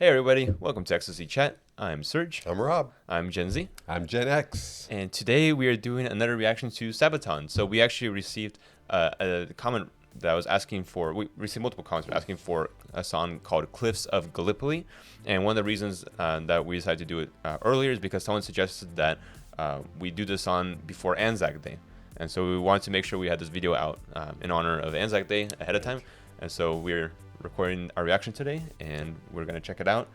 Hey everybody, welcome to XSC Chat. I'm Serge. I'm Rob. I'm Gen Z. I'm Gen X. And today we are doing another reaction to Sabaton. So we actually received a comment that was asking for, we received multiple comments asking for a song called Cliffs of Gallipoli. And one of the reasons that we decided to do it earlier is because someone suggested that we do this on before Anzac Day. And so we wanted to make sure we had this video out in honor of Anzac Day ahead of time. And so we're recording our reaction today, and we're going to check it out.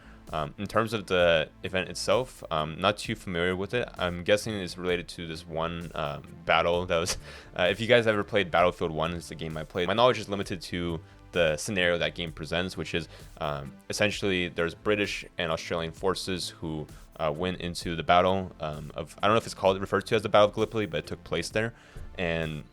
In terms of the event itself, not too familiar with it. I'm guessing it's related to this one battle that was... if you guys ever played Battlefield 1, it's the game I played. My knowledge is limited to the scenario that game presents, which is essentially there's British and Australian forces who went into the battle of... I don't know if it's referred to as the Battle of Gallipoli, but it took place there. And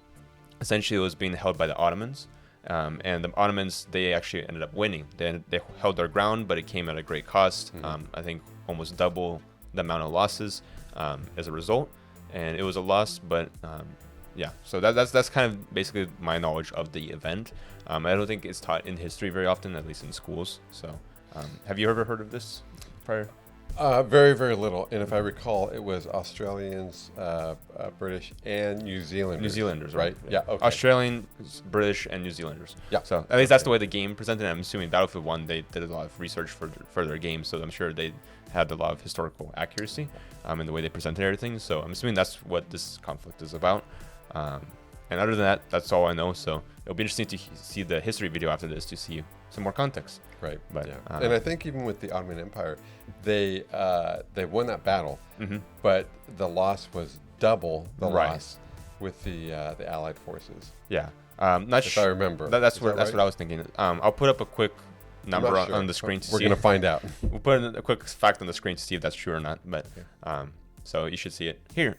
essentially it was being held by the Ottomans. And the Ottomans, they actually ended up winning. They held their ground, but it came at a great cost. I think almost double the amount of losses as a result. And it was a loss, but yeah. So that's kind of basically my knowledge of the event. I don't think it's taught in history very often, at least in schools. So have you ever heard of this prior? Very, very little. And if I recall, it was Australians, British, and New Zealanders. New Zealanders, right? Yeah. Okay. Australian, British, and New Zealanders. Yeah. So at least that's the way the game presented. I'm assuming Battlefield 1, they did a lot of research for their game, so I'm sure they had a lot of historical accuracy in the way they presented everything. So I'm assuming that's what this conflict is about. And other than that, that's all I know. So it'll be interesting to see the history video after this to see some more context. Right. But yeah. And I think even with the Ottoman Empire, they won that battle, but the loss was double the loss with the Allied forces. Yeah. Not if I remember. That's what I was thinking. I'll put up a quick number on the screen to see. We're gonna find out. We'll put a quick fact on the screen to see if that's true or not. But so you should see it here.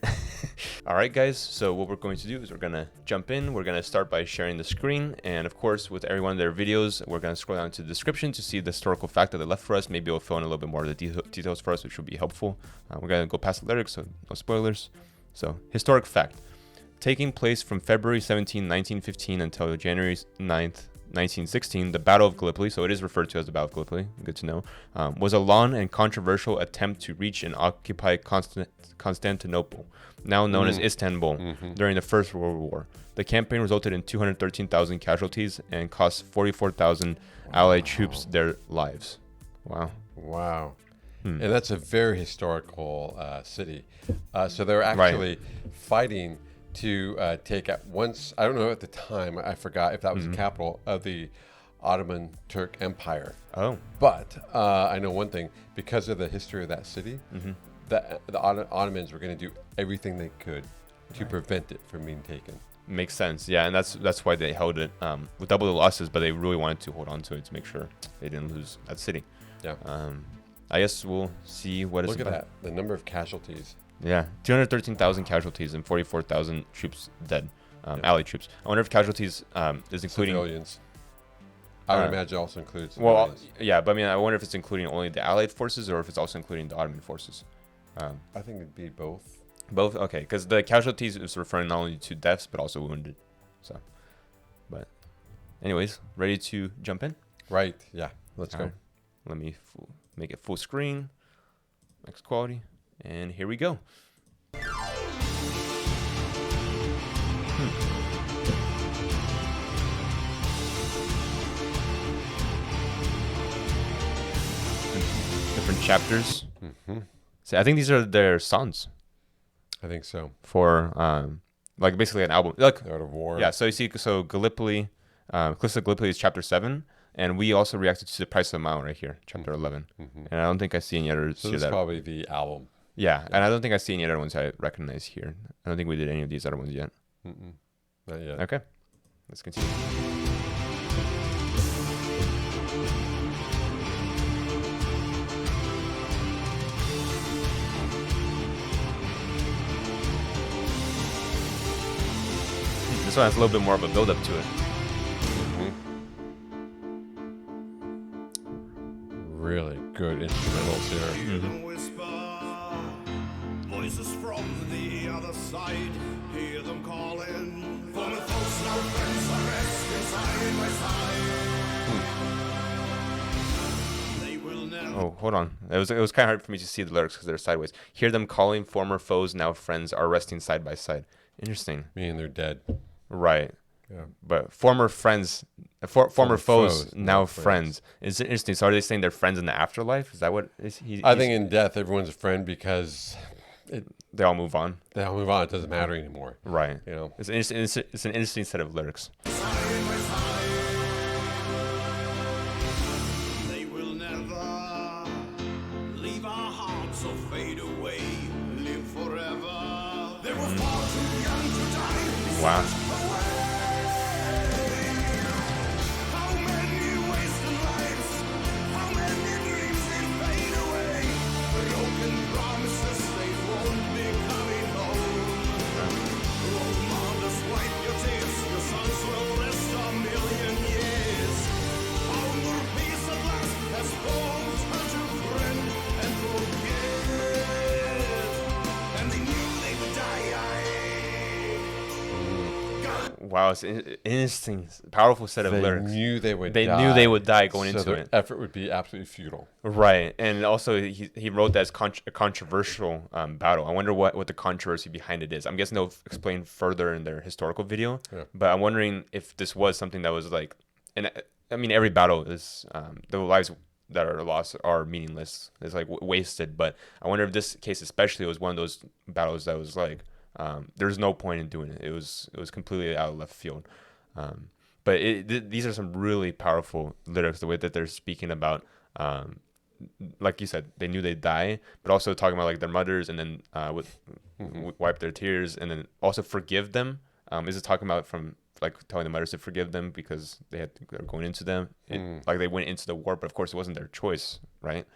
All right, guys. So what we're going to do is we're going to jump in. We're going to start by sharing the screen. And of course, with every one of their videos, we're going to scroll down to the description to see the historical fact that they left for us. Maybe it'll fill in a little bit more of the details for us, which will be helpful. We're going to go past the lyrics, so no spoilers. So historic fact. Taking place from February 17, 1915 until January 9th, 1916, the Battle of Gallipoli, so it is referred to as the Battle of Gallipoli, good to know, was a long and controversial attempt to reach and occupy Constantinople, now known as Istanbul, during the First World War. The campaign resulted in 213,000 casualties and cost 44,000 Allied troops their lives. Wow. Wow. And that's a very historical city. So they're actually fighting to take at once, I don't know at the time, I forgot if that was the capital of the Ottoman Turk Empire. Oh. But I know one thing, because of the history of that city, the Ottomans were going to do everything they could to prevent it from being taken. Makes sense, yeah, and that's why they held it with double the losses, but they really wanted to hold on to it to make sure they didn't lose that city. Yeah. I guess we'll see what it's about. Look at that, the number of casualties. Yeah, 213,000 casualties and 44,000 troops dead, Allied troops. I wonder if casualties is including... Civilians. I would imagine also includes civilians. Well, yeah, but I mean, I wonder if it's including only the Allied forces or if it's also including the Ottoman forces. I think it'd be both. Both? Okay, because the casualties is referring not only to deaths, but also wounded. So, but anyways, ready to jump in? Right, yeah, let's go. Let me make it full screen, max quality. And here we go. Different chapters. So I think these are their songs. I think so. For like basically an album. Like Art of War. Yeah. So you see, so Gallipoli, Cliffs of Gallipoli is chapter 7. And we also reacted to The Price of a Mile right here, chapter 11. And I don't think I see any others. So this is probably the album. Yeah, and I don't think I see any other ones I recognize here. I don't think we did any of these other ones yet. Not yet. Okay, let's continue. This one has a little bit more of a build-up to it. Really good instrumentals here. Voices from the other side, hear them calling. For the folks, no friends are resting side by side. They will never Oh, hold on. It was kind of hard for me to see the lyrics because they're sideways. Hear them calling, former foes, now friends, are resting side by side. Interesting. Meaning they're dead. Right. Yeah. But former friends, former foes, foes, now now friends. It's interesting. So are they saying they're friends in the afterlife? Is that what I think in death, everyone's a friend because they all move on? they all move on. It doesn't matter anymore. Right. You know. It's an interesting set of lyrics. They will never leave our hearts or fade away, live forever. They were far too young to die. Wow. How many wasted lives? How many dreams they fade away? Broken promises they won't be coming home. Role models, wipe your tears. Your sons will rest a million years. Found their peace at last as both had to friend and forget. And they knew they would die. Wow, it's an interesting, powerful set of They lyrics. knew they would They die. knew they would die going so into their it. effort would be absolutely futile. Right, and also he wrote that as a controversial battle. I wonder what the controversy behind it is. I'm guessing they'll explain further in their historical video. Yeah. But I'm wondering if this was something that was like, and I mean every battle is the lives that are lost are meaningless. It's like wasted. But I wonder if this case especially was one of those battles that was like there's no point in doing it. It was completely out of left field. But these are some really powerful lyrics. The way that they're speaking about. Like you said, they knew they'd die, but also talking about like their mothers, and then wipe their tears, and then also forgive them. Is it talking about from like telling the mothers to forgive them because they're going into them, like they went into the war, but of course it wasn't their choice, right?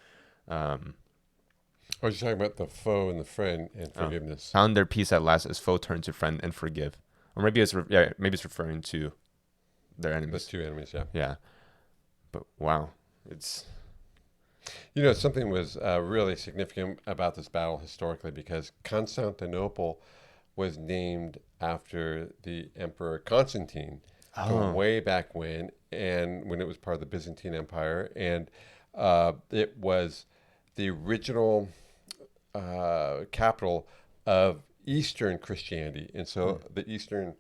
I was talking about the foe and the friend and forgiveness. Found their peace at last as foe turned to friend and forgive, or maybe it's referring to their enemies. Those two enemies, yeah. Yeah, but wow, it's. You know, something was really significant about this battle historically because Constantinople was named after the Emperor Constantine from way back when, and when it was part of the Byzantine Empire, and it was the original capital of Eastern Christianity. And so the Eastern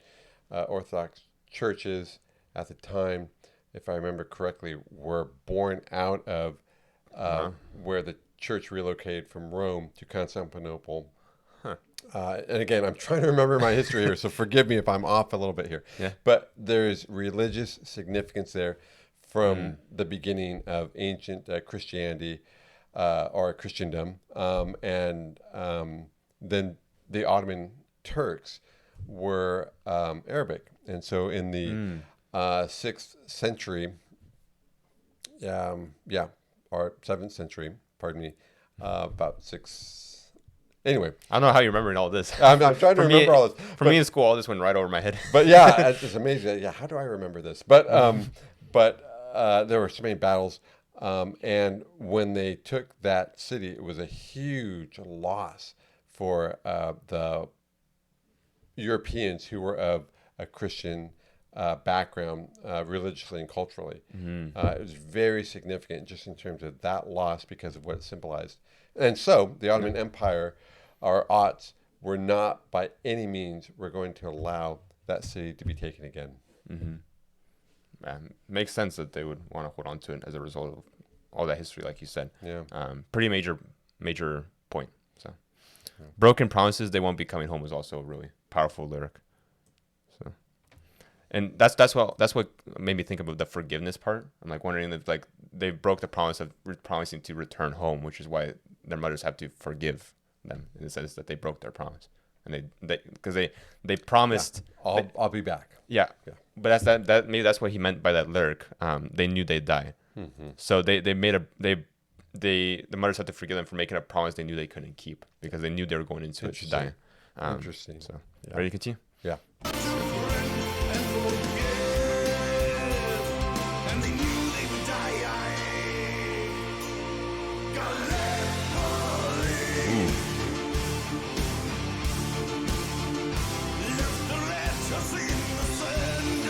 Orthodox churches at the time, if I remember correctly, were born out of where the church relocated from Rome to Constantinople. And again, I'm trying to remember my history here, so forgive me if I'm off a little bit here. Yeah. But there's religious significance there from the beginning of ancient Christianity or Christendom. And then the Ottoman Turks were Arabic. And so in the 6th century, or 7th century, pardon me, about 6. Anyway, I don't know how you're remembering all this. I'm trying to remember all this. For me in school, all this went right over my head. But yeah, it's amazing. Yeah, how do I remember this? But there were so many battles, and when they took that city, it was a huge loss for the Europeans who were of a Christian background, religiously and culturally. It was very significant just in terms of that loss because of what it symbolized. And so the Ottoman Empire, our Otts, were not by any means were going to allow that city to be taken again. Makes sense that they would want to hold on to it as a result of all that history, like you said. Yeah. Pretty major point. So, broken promises, they won't be coming home was also a really powerful lyric. So, and that's what made me think about the forgiveness part. I'm like wondering if like they broke the promise of promising to return home, which is why their mothers have to forgive them in the sense that they broke their promise, and they promised. Yeah. I'll be back. Yeah. But that maybe that's what he meant by that lyric. They knew they'd die, so the mothers had to forgive them for making a promise they knew they couldn't keep because they knew they were going into it to die. Interesting. So ready to continue? Yeah. And they knew they would die. Left the letters in the sand.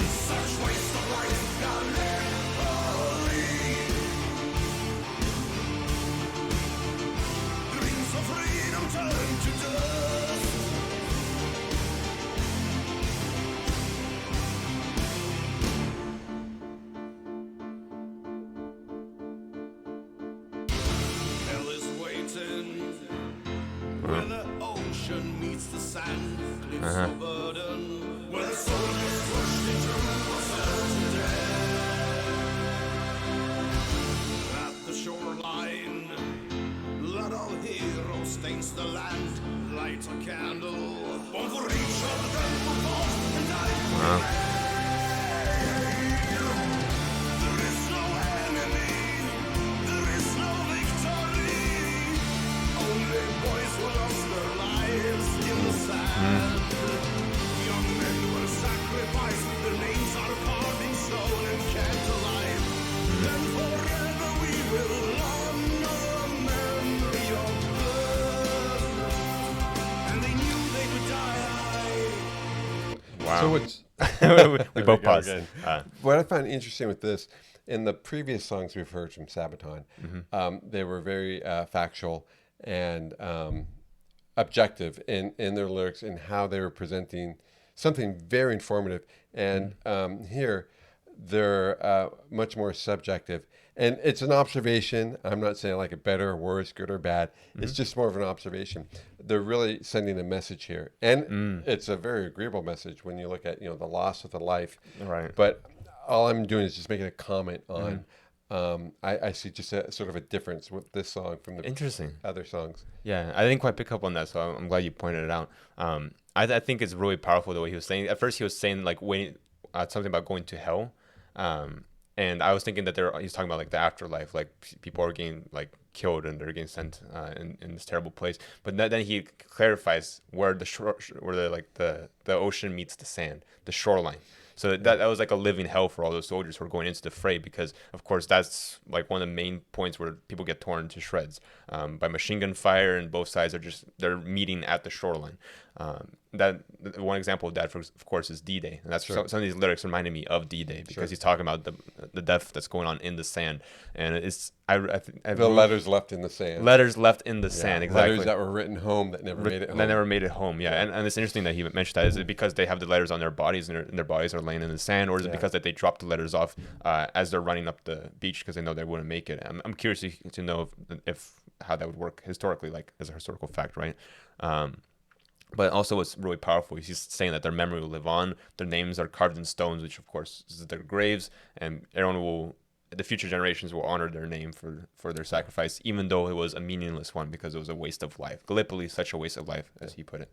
Such waste of life. Gallipoli. Sabaton, where the soldiers rushed into ourselves dead. At the shoreline, blood of heroes stains the land. Light a candle, one for each of them who fought and died. There is no enemy, there is no victory. Only boys who lost their lives in the sand. Young men were sacrificed, their names are carved in stone and kept alive. And forever we will honor the memory of blood. And they knew they would die. Wow. So what's we both paused. again. What I find interesting with this, in the previous songs we've heard from Sabaton, they were very factual and objective in their lyrics and how they were presenting something very informative. And here, they're much more subjective. And it's an observation. I'm not saying like a better or worse, good or bad. It's just more of an observation. They're really sending a message here. And it's a very agreeable message when you look at, the loss of the life. Right. But all I'm doing is just making a comment on, I see just a sort of a difference with this song from the Interesting. other songs. Yeah, I didn't quite pick up on that, so I'm glad you pointed it out. I think it's really powerful the way he was saying. At first, he was saying like something about going to hell, and I was thinking that he's talking about like the afterlife, like people are getting like killed and they're getting sent in this terrible place. But then he clarifies where the ocean meets the sand, the shoreline. So that was like a living hell for all those soldiers who were going into the fray, because of course that's like one of the main points where people get torn to shreds by machine gun fire, and both sides they're meeting at the shoreline. That one example of that, of course, is D-Day, and that's some of these lyrics reminded me of D-Day because he's talking about the death that's going on in the sand, and it's The letters left in the sand. Letters left in the sand, exactly. Letters that were written home that never made it home. That never made it home, yeah. And it's interesting that he mentioned that. Is it because they have the letters on their bodies and their bodies are laying in the sand, or is it because that they dropped the letters off as they're running up the beach because they know they wouldn't make it? I'm curious to know if how that would work historically, like as a historical fact, right? But also what's really powerful is he's saying that their memory will live on. Their names are carved in stones, which of course is their graves, and the future generations will honor their name for their sacrifice, even though it was a meaningless one because it was a waste of life. Gallipoli is such a waste of life, as he put it.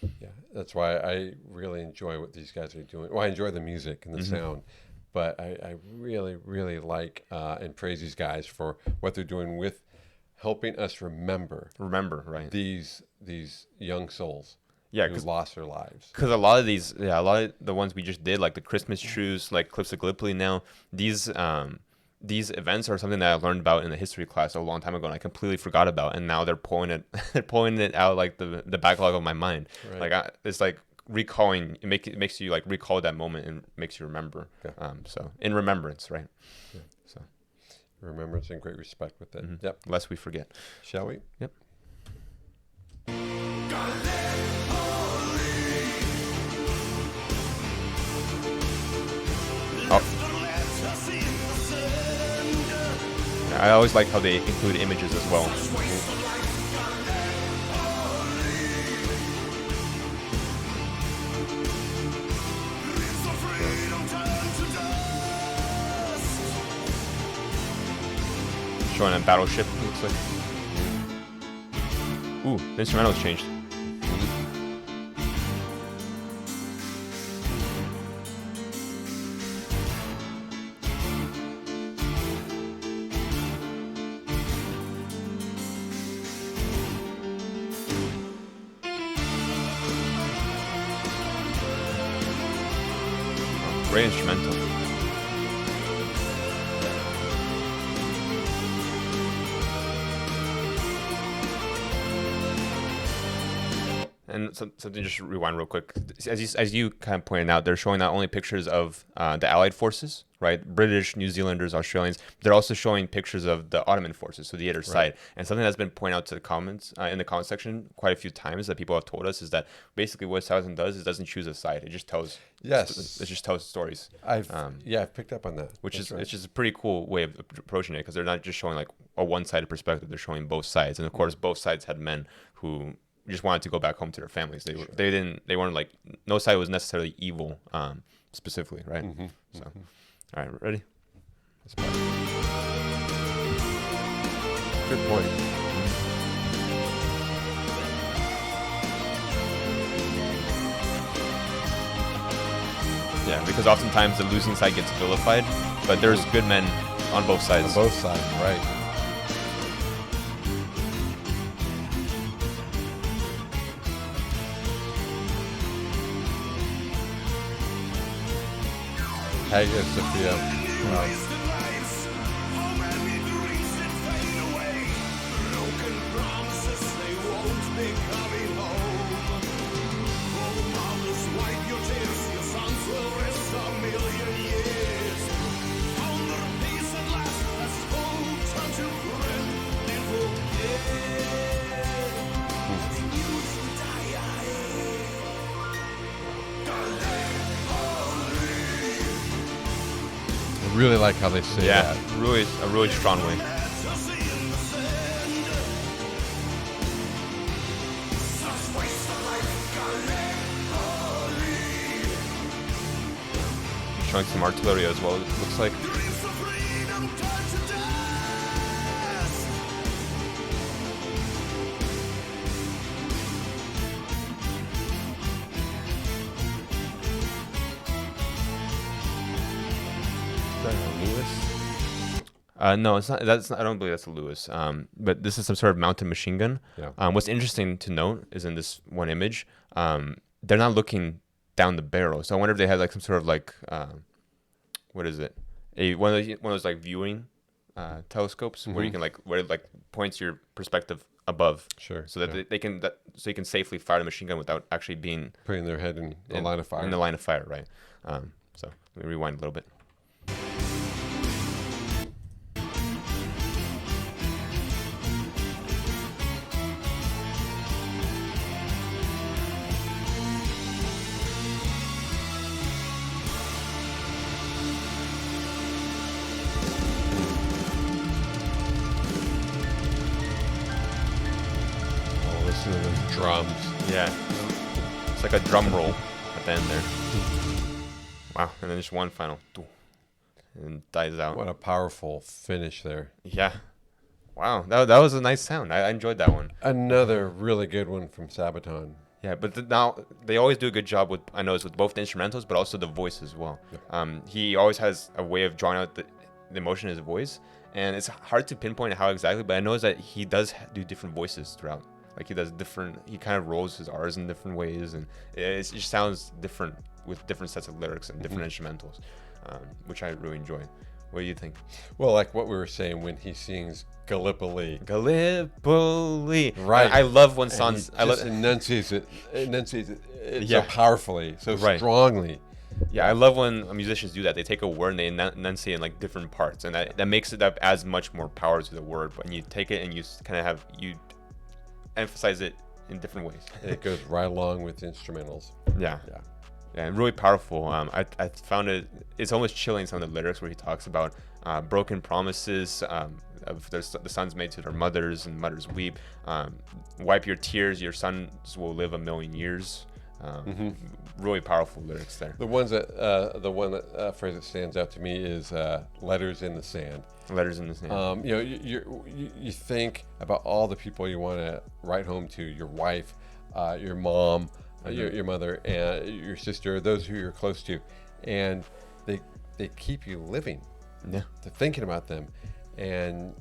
Yeah, that's why I really enjoy what these guys are doing. Well, I enjoy the music and the sound, but I really, really like and praise these guys for what they're doing with helping us remember, right? These young souls. Yeah, who lost their lives. Because a lot of the ones we just did, like the Christmas truce, like Cliffs of Gallipoli now, these events are something that I learned about in the history class a long time ago, and I completely forgot about, and now they're pulling it out like the backlog of my mind. Right. Like it's like recalling. It makes you like recall that moment and makes you remember. Yeah. So in remembrance, right? Yeah. So remembrance and great respect with it. Yep. Lest we forget. Shall we? Yep. I always like how they include images as well. Showing a battleship, looks like. Ooh, the instrumental's changed. Great instrumental. And something just rewind real quick. As you kind of pointed out, they're showing not only pictures of the Allied forces, right? British, New Zealanders, Australians. But they're also showing pictures of the Ottoman forces, so the other side. And something that's been pointed out to the comments in the comment section quite a few times that people have told us is that basically what Sabaton does is doesn't choose a side. It just tells. Yes. It just tells stories. I've picked up on that. Which is a pretty cool way of approaching it, because they're not just showing like a one-sided perspective. They're showing both sides, and of course both sides had men who just wanted to go back home to their families. They weren't like, no side was necessarily evil, specifically, right? So, all right, ready? Good point. Yeah, because oftentimes the losing side gets vilified, but there's good men on both sides. On both sides, right. Hagia Sophia. Wasted lives, how many dreams that fade away? Broken promises, they won't be coming home. Oh, mothers, wipe your tears, your sons will rest a million years. Found their peace at last, as hope turned to bread. They forget. They used to die. I really like how they say Yeah, that. a really strong way. Showing some artillery as well, it looks like. No, it's not. I don't believe that's a Lewis. But this is some sort of mounted machine gun. Yeah. What's interesting to note is in this one image, they're not looking down the barrel. So I wonder if they had like some sort of like, what is it? One of those like viewing telescopes where you can where it like points your perspective above. Sure. So that they can so you can safely fire the machine gun without actually being Putting their head in the line of fire. In the line of fire, right? So let me rewind a little bit. Oh, listen to those drums. Yeah, it's like a drum roll at the end there. Wow, and then just one final, and dies out. What a powerful finish there. Yeah, wow, that was a nice sound. I enjoyed that one. Another really good one from Sabaton. Yeah, but now they always do a good job with, I know it's with both the instrumentals, but also the voice as well. He always has a way of drawing out the emotion in his voice, and it's hard to pinpoint how exactly, but I know that he does do different voices throughout. Like he kind of rolls his R's in different ways, and it just sounds different with different sets of lyrics and different instrumentals, which I really enjoy. What do you think? Well, like what we were saying when he sings Gallipoli. Gallipoli. Right. I love when And songs. he just enunciates it Yeah. so powerfully, so Right. strongly. Yeah, I love when musicians do that. They take a word and they enunciate in like different parts, and that makes it up adds much more power to the word. But you take it and you kind of you emphasize it in different ways. It goes right along with the instrumentals. Yeah. Yeah. Yeah, really powerful. I found it's almost chilling, some of the lyrics where he talks about broken promises of the sons made to their mothers, and mothers weep. Wipe your tears, your sons will live 1,000,000 years. Really powerful lyrics there. The one phrase that stands out to me is letters in the sand. Letters in the sand. You think about all the people you want to write home to, your wife, your mom, your mother, and your sister, those who you're close to, and they keep you living. Yeah. To thinking about them, and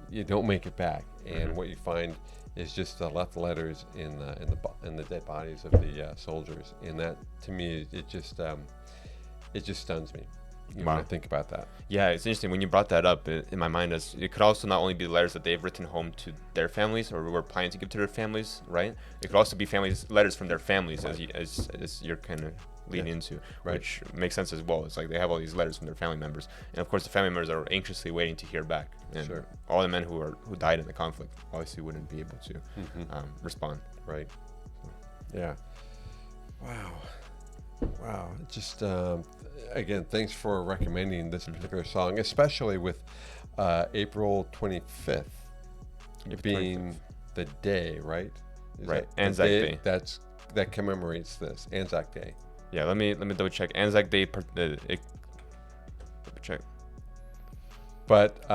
you don't make it back. And what you find is just left letters in the dead bodies of the soldiers, and that to me it just stuns me. When I think about that. Yeah, it's interesting when you brought that up in my mind. As it could also not only be letters that they've written home to their families or were planning to give to their families, right? It could also be letters from their families, Right. as you're kind of leading into, Right. which makes sense as well. It's like they have all these letters from their family members, and of course the family members are anxiously waiting to hear back. And Sure. all the men who died in the conflict obviously wouldn't be able to respond. Right. Yeah. Wow. Just again, thanks for recommending this particular song, especially with April 25th being the day, right? Is Right, that the Anzac Day. That commemorates this Anzac Day. Yeah, let me double check. Anzac Day. Double check. But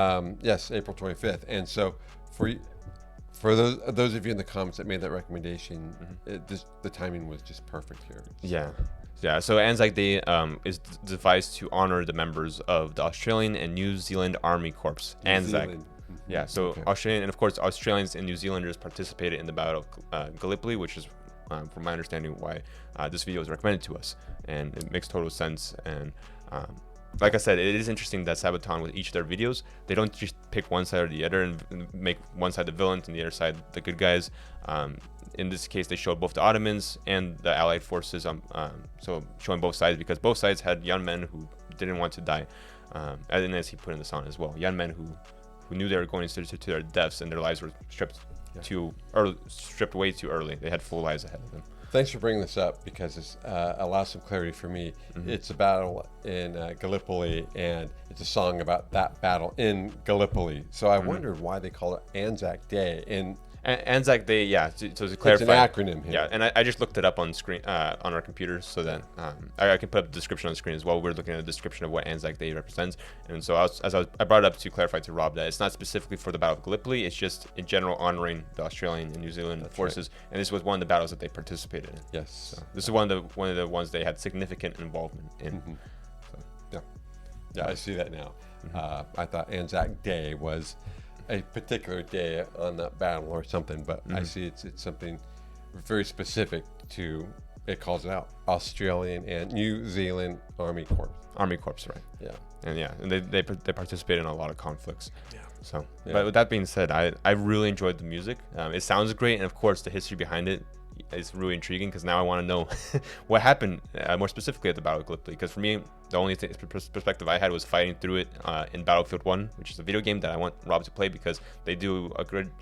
yes, April 25th. And so for those of you in the comments that made that recommendation, the timing was just perfect here. Yeah. Yeah, so Anzac Day is devised to honor the members of the Australian and New Zealand Army Corps. Anzac. Yeah, so Australian, and of course Australians and New Zealanders participated in the Battle of Gallipoli, which is, from my understanding, why this video was recommended to us, and it makes total sense. And like I said, it is interesting that Sabaton, with each of their videos, they don't just pick one side or the other and make one side the villains and the other side the good guys. In this case, they showed both the Ottomans and the Allied forces, so showing both sides, because both sides had young men who didn't want to die, and as he put in the song as well, young men who knew they were going to their deaths, and their lives were stripped way too early. They had full lives ahead of them. Thanks for bringing this up, because it allows some clarity for me. It's a battle in Gallipoli, and it's a song about that battle in Gallipoli. So I wondered why they call it Anzac Day. Anzac Day, yeah. So to clarify, it's an acronym here. Yeah, and I just looked it up on screen on our computers, so that I can put up the description on the screen as well. We're looking at a description of what Anzac Day represents, and so I brought it up to clarify to Rob that it's not specifically for the Battle of Gallipoli. It's just in general honoring the Australian and New Zealand forces, and this was one of the battles that they participated in. Yes. So this is one of the ones they had significant involvement in. So. Yeah, I see that now. I thought Anzac Day was a particular day on that battle or something, but I see it's something very specific to, it calls it out, Australian and New Zealand Army Corps. Army Corps, right? Yeah. And they participate in a lot of conflicts. Yeah. So, but with that being said, I really enjoyed the music. It sounds great, and of course the history behind it is really intriguing, because now I want to know what happened more specifically at the Battle of Gallipoli. Because for me, the only perspective I had was fighting through it in Battlefield 1, which is a video game that I want Rob to play, because they do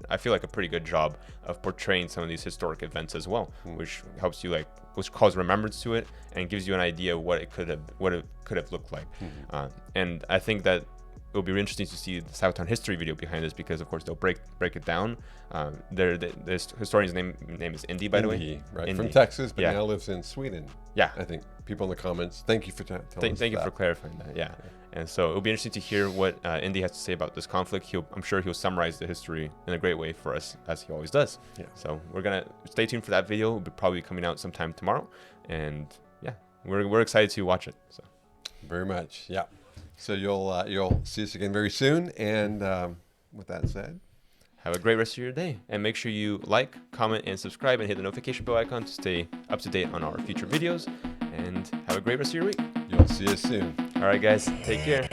I feel like a pretty good job of portraying some of these historic events as well, which helps you, which calls remembrance to it and gives you an idea of what it could have looked like. And I think that it'll be interesting to see the Sabaton history video behind this, because of course they'll break it down. The historian's name is Indy, by the way. Right, Indy. From Texas, but now lives in Sweden. Yeah, I think people in the comments, thank you for telling us thank you that. for clarifying that. Yeah. And so it'll be interesting to hear what Indy has to say about this conflict. I'm sure he'll summarize the history in a great way for us, as he always does. Yeah. So we're gonna stay tuned for that video. It'll be probably coming out sometime tomorrow, and yeah, we're excited to watch it. So very much, yeah. So you'll see us again very soon. And with that said, have a great rest of your day, and make sure you like, comment, and subscribe, and hit the notification bell icon to stay up to date on our future videos. And have a great rest of your week. You'll see us soon. All right, guys, take care.